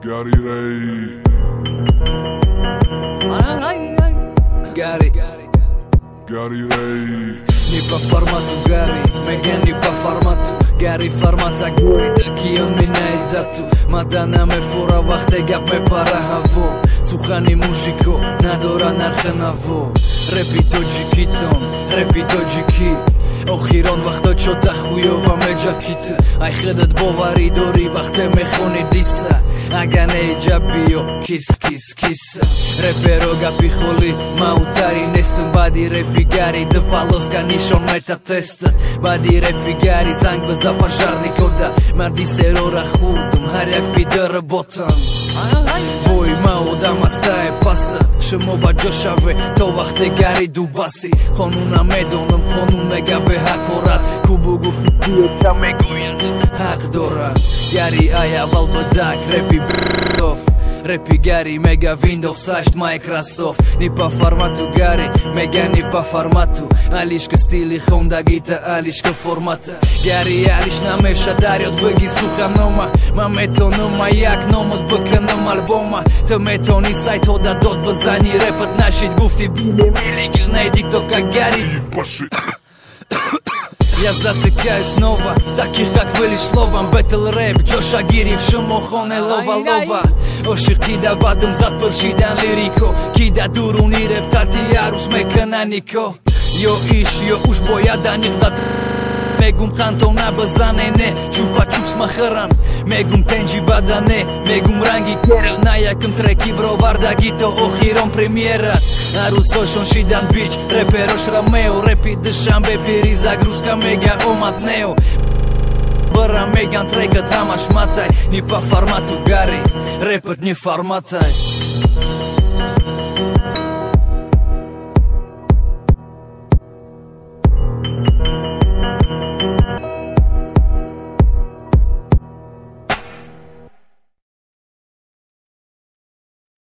Gary Ray. Gary Ray. Ni pa formatu Gary, Megan ni pa formatu Gary formata Gary, taki on mi ne i datu Mada na me fora vaxte gap me para havo Suhani muziko, nadora narxen avo Repi to gjikiton, repi to gjiki ოხირონ ვახტო ჩოთა ხუიოვა მეჯაქით აი ხედად ბოვარი დორი ვახტე მეხონი დისა აგანე ჯაბიო კის კის კის რეპერო გაფიხოლი მაუტარი ნესტ ბადი რეპი გარი დპალოს განიშონ მეტა ტესტ ბადი რეპი გარი ზანგ ბზაპაშარნი კოდა მარდისერო რახუდ მარიაკ პიდერ ბოტან ვოი მაუ დამასტაე პასა შემობა ჯოშავე თო ვახტე გარი დუბასი ხონუნა მედონო ხონუნა გაბე Hakorat, kubugu pisiyo çamegoyan Hakdorat, Gary aya valbadak Repi brrrdof Repi Gary, mega Windows, saşt Microsoft Nipa formatu Gary, mega nipa formatu Alishka stili Honda gita, alishka formata Gary, alish na mesha dari od bëgi suha noma Ma metonoma jak nom od bëka nëm alboma Të metoni sajt hoda do të bëzani repët Nashit gufti bili mili Gënaj diktoka Gary Я затыкаю снова, таких как вы лишь словом Бэтл рэп, Джоша Гирев, шумохоне лова-лова Оши кида бадым затвършидан лирико Кида дуруни реп, тати ярус мекананико Йо иш, йо уж боя да них да Мегум хантона базанене, чупа чупс махаран Мегум тенджи бадане, мегум ранги кера Наякым треки бровар да гито охирон премьера Арусошон шидан бич, реперош Рамео Репи дышамбе пири загрузка мега оматнео Бара меган трекът хамаш матай Ни по формату Gary, репът не форматай